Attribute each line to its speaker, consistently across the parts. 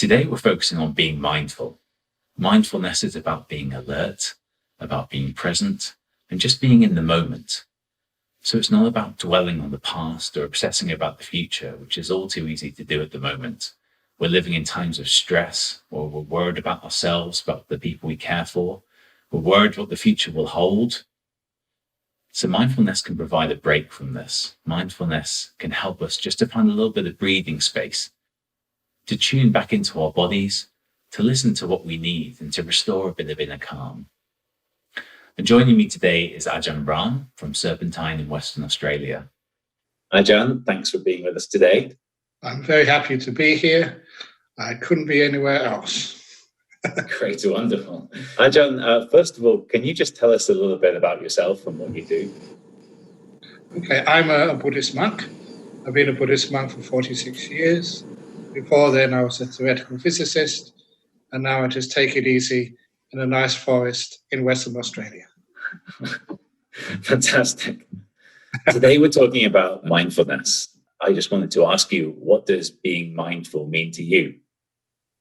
Speaker 1: Today, we're focusing on being mindful. Mindfulness is about being alert, about being present, and just being in the moment. So it's not about dwelling on the past or obsessing about the future, which is all too easy to do at the moment. We're living in times of stress, or we're worried about ourselves, about the people we care for. We're worried what the future will hold. So mindfulness can provide a break from this. Mindfulness can help us just to find a little bit of breathing space, to tune back into our bodies, to listen to what we need, and to restore a bit of inner calm. And joining me today is Ajahn Brahm from Serpentine in Western Australia. Ajahn, thanks for being with us today.
Speaker 2: I'm very happy to be here. I couldn't be anywhere else.
Speaker 1: Great, wonderful. Ajahn, first of all, can you just tell us a little bit about yourself and what you do?
Speaker 2: Okay, I'm a Buddhist monk. I've been a Buddhist monk for 46 years. Before then, I was a theoretical physicist, and now I just take it easy in a nice forest in Western Australia.
Speaker 1: Fantastic. Today we're talking about mindfulness. I just wanted to ask you, what does being mindful mean to you?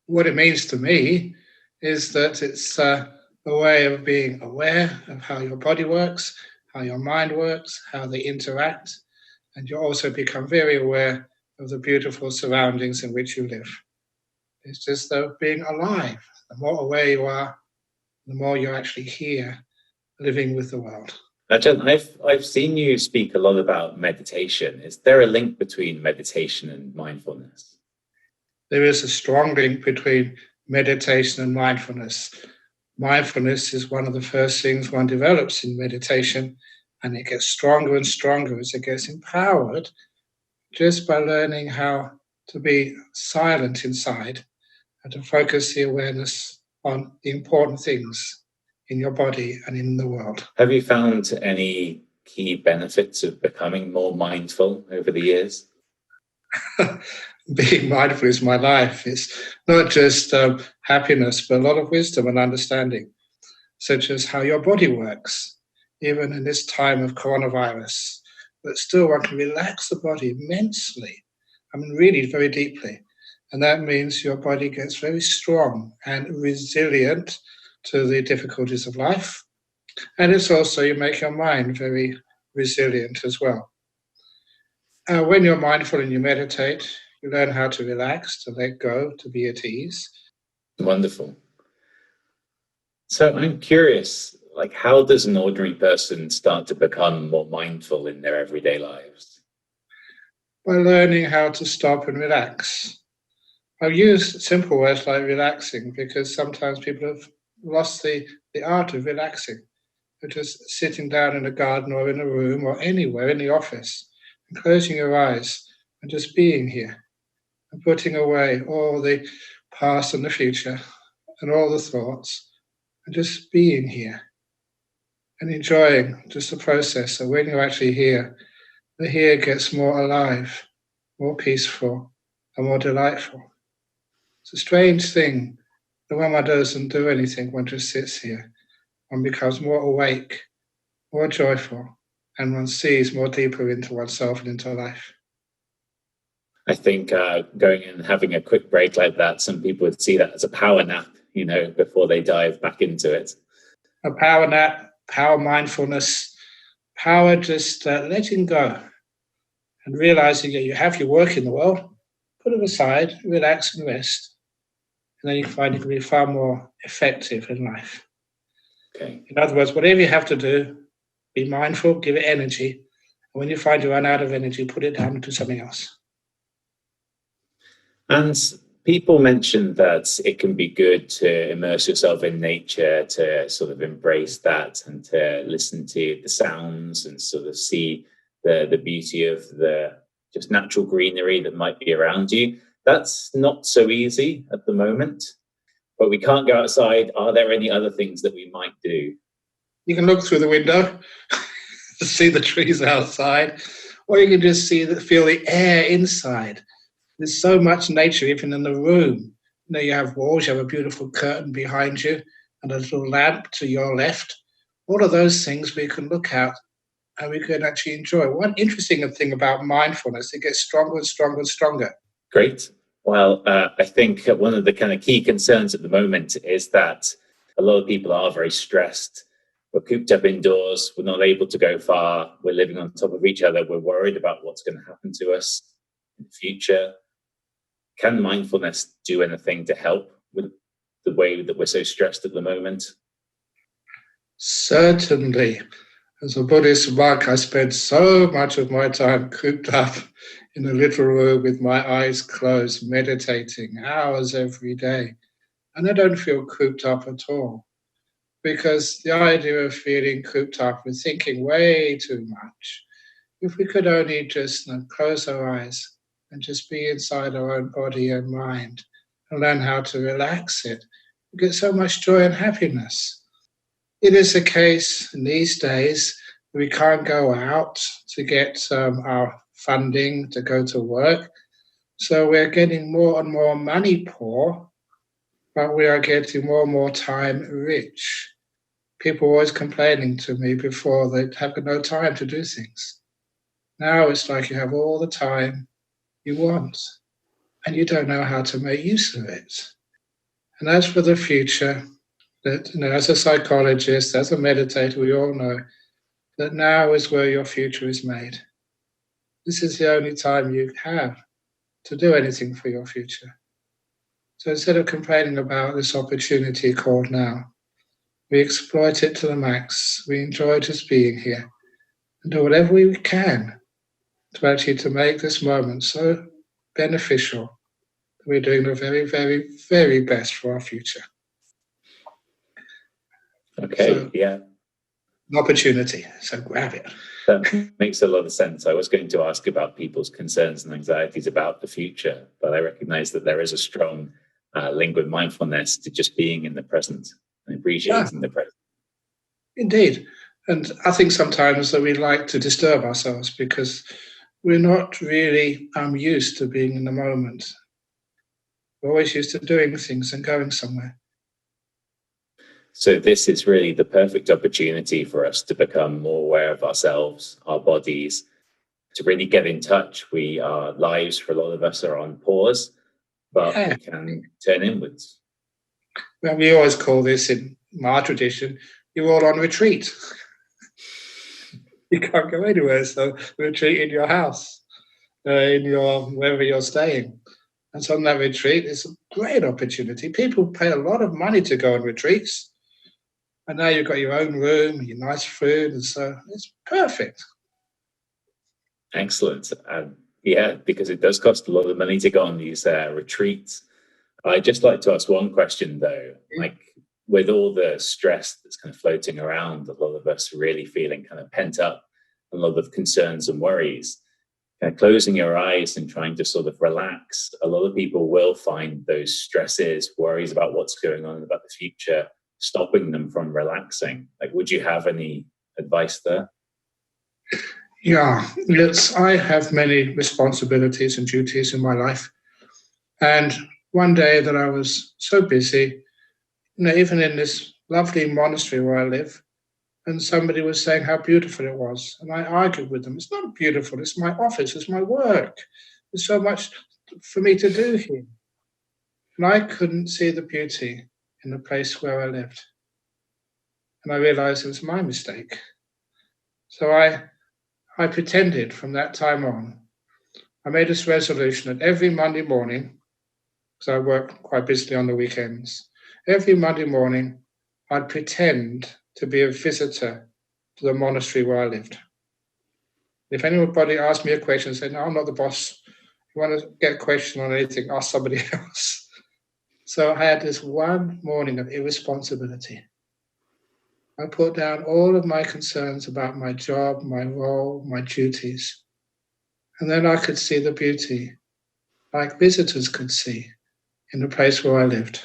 Speaker 2: What it means to me is that it's a way of being aware of how your body works, how your mind works, how they interact, and you also become very aware of the beautiful surroundings in which you live. It's just though being alive. The more aware you are, the more you're actually here, living with the world.
Speaker 1: Ajahn, I've seen you speak a lot about meditation. Is there a link between meditation and mindfulness?
Speaker 2: There is a strong link between meditation and mindfulness. Mindfulness is one of the first things one develops in meditation, and it gets stronger and stronger as it gets empowered just by learning how to be silent inside and to focus the awareness on the important things in your body and in the world.
Speaker 1: Have you found any key benefits of becoming more mindful over the years?
Speaker 2: Being mindful is my life. It's not just happiness, but a lot of wisdom and understanding, such as how your body works, even in this time of coronavirus. But still, one can relax the body immensely, really very deeply. And that means your body gets very strong and resilient to the difficulties of life. And it's also, you make your mind very resilient as well. When you're mindful and you meditate, you learn how to relax, to let go, to be at ease.
Speaker 1: Wonderful. So I'm curious, how does an ordinary person start to become more mindful in their everyday lives?
Speaker 2: By learning how to stop and relax. I've used simple words like relaxing because sometimes people have lost the art of relaxing. They're just sitting down in a garden or in a room or anywhere in the office and closing your eyes and just being here and putting away all the past and the future and all the thoughts and just being here and enjoying just the process. So when you're actually here, the here gets more alive, more peaceful, and more delightful. It's a strange thing that when one doesn't do anything, one just sits here. One becomes more awake, more joyful, and one sees more deeper into oneself and into life.
Speaker 1: I think going and having a quick break like that, some people would see that as a power nap, before they dive back into it.
Speaker 2: A power nap, power mindfulness, power just letting go and realizing that you have your work in the world, put it aside, relax and rest, and then you find you can be far more effective in life.
Speaker 1: Okay.
Speaker 2: In other words, whatever you have to do, be mindful, give it energy, and when you find you run out of energy, put it down and do something else.
Speaker 1: And people mention that it can be good to immerse yourself in nature, to sort of embrace that and to listen to the sounds and sort of see the beauty of the just natural greenery that might be around you. That's not so easy at the moment, but we can't go outside. Are there any other things that we might do?
Speaker 2: You can look through the window to see the trees outside, or you can just feel the air inside. There's so much nature even in the room. You have walls, you have a beautiful curtain behind you and a little lamp to your left. All of those things we can look out and we can actually enjoy. One interesting thing about mindfulness, it gets stronger and stronger and stronger.
Speaker 1: Great. Well, I think one of the kind of key concerns at the moment is that a lot of people are very stressed. We're cooped up indoors. We're not able to go far. We're living on top of each other. We're worried about what's going to happen to us in the future. Can mindfulness do anything to help with the way that we're so stressed at the moment?
Speaker 2: Certainly. As a Buddhist monk, I spend so much of my time cooped up in a little room with my eyes closed, meditating hours every day. And I don't feel cooped up at all, because the idea of feeling cooped up with thinking way too much, if we could only just close our eyes and just be inside our own body and mind and learn how to relax it, we get so much joy and happiness. It is a case in these days we can't go out to get our funding to go to work. So we're getting more and more money poor, but we are getting more and more time rich. People were always complaining to me before they'd have no time to do things. Now it's like you have all the time you want and you don't know how to make use of it. And as for the future, that as a psychologist, as a meditator, we all know that now is where your future is made. This is the only time you have to do anything for your future. So instead of complaining about this opportunity called now, we exploit it to the max. We enjoy just being here and do whatever we can to make this moment so beneficial that we're doing the very, very, very best for our future.
Speaker 1: Okay,
Speaker 2: So,
Speaker 1: yeah.
Speaker 2: an opportunity, so grab it.
Speaker 1: That makes a lot of sense. I was going to ask about people's concerns and anxieties about the future, but I recognize that there is a strong link with mindfulness to just being in the present and appreciating the present.
Speaker 2: Indeed. And I think sometimes that we like to disturb ourselves because we're not really used to being in the moment. We're always used to doing things and going somewhere.
Speaker 1: So this is really the perfect opportunity for us to become more aware of ourselves, our bodies, to really get in touch. Our lives for a lot of us are on pause, but we can turn inwards.
Speaker 2: Well, we always call this in my tradition, you're all on retreat. You can't go anywhere, so retreat in your house, wherever you're staying. And so on that retreat, it's a great opportunity. People pay a lot of money to go on retreats. And now you've got your own room, your nice food, and so it's perfect.
Speaker 1: Excellent. Yeah, because it does cost a lot of money to go on these retreats. I'd just like to ask one question, though. Like, with all the stress that's kind of floating around, a lot of us really feeling kind of pent up, a lot of concerns and worries. Kind of closing your eyes and trying to sort of relax, a lot of people will find those stresses, worries about what's going on, about the future, stopping them from relaxing. Like, would you have any advice there?
Speaker 2: Yeah, yes, I have many responsibilities and duties in my life. And one day that I was so busy, even in this lovely monastery where I live, and somebody was saying how beautiful it was. And I argued with them. It's not beautiful. It's my office. It's my work. There's so much for me to do here. And I couldn't see the beauty in the place where I lived. And I realized it was my mistake. So I pretended from that time on. I made this resolution that every Monday morning, because I work quite busily on the weekends, every Monday morning, I'd pretend to be a visitor to the monastery where I lived. If anybody asked me a question, I said, no, I'm not the boss. If you want to get a question on anything, ask somebody else. So I had this one morning of irresponsibility. I put down all of my concerns about my job, my role, my duties. And then I could see the beauty, like visitors could see, in the place where I lived.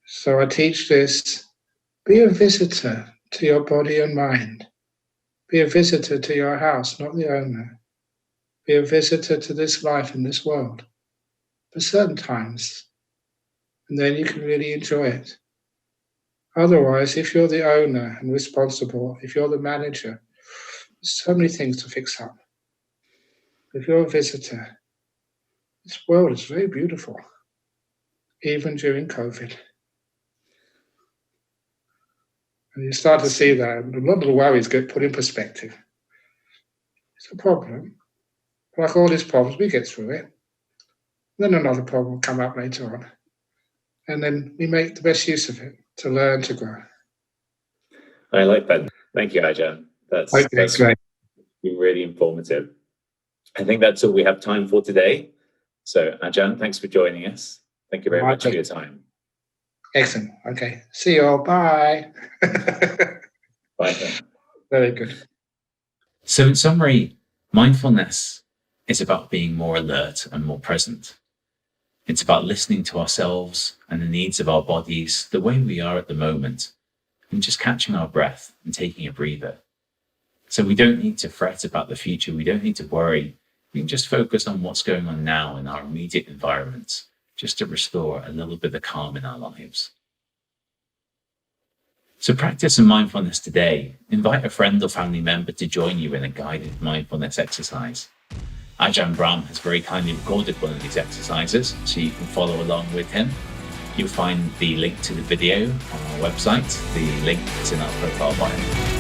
Speaker 2: So I teach this, be a visitor to your body and mind. Be a visitor to your house, not the owner. Be a visitor to this life in this world for certain times. And then you can really enjoy it. Otherwise, if you're the owner and responsible, if you're the manager, there's so many things to fix up. If you're a visitor, This world is very beautiful, even during COVID. And you start to see that, and a lot of the worries get put in perspective. It's a problem. Like all these problems, we get through it. Then another problem will come up later on. And then we make the best use of it to learn, to grow.
Speaker 3: I like that. Thank you, Ajahn. That's
Speaker 2: great.
Speaker 3: been really informative. I think that's all we have time for today. So, Ajahn, thanks for joining us. Thank you very much for your time.
Speaker 2: Excellent. Okay. See you all. Bye.
Speaker 3: Bye.
Speaker 2: Very good.
Speaker 1: So in summary, mindfulness is about being more alert and more present. It's about listening to ourselves and the needs of our bodies the way we are at the moment, and just catching our breath and taking a breather. So we don't need to fret about the future. We don't need to worry. We can just focus on what's going on now in our immediate environment, just to restore a little bit of calm in our lives. So practice some mindfulness today. Invite a friend or family member to join you in a guided mindfulness exercise. Ajahn Brahm has very kindly recorded one of these exercises, so you can follow along with him. You'll find the link to the video on our website. The link is in our profile bio.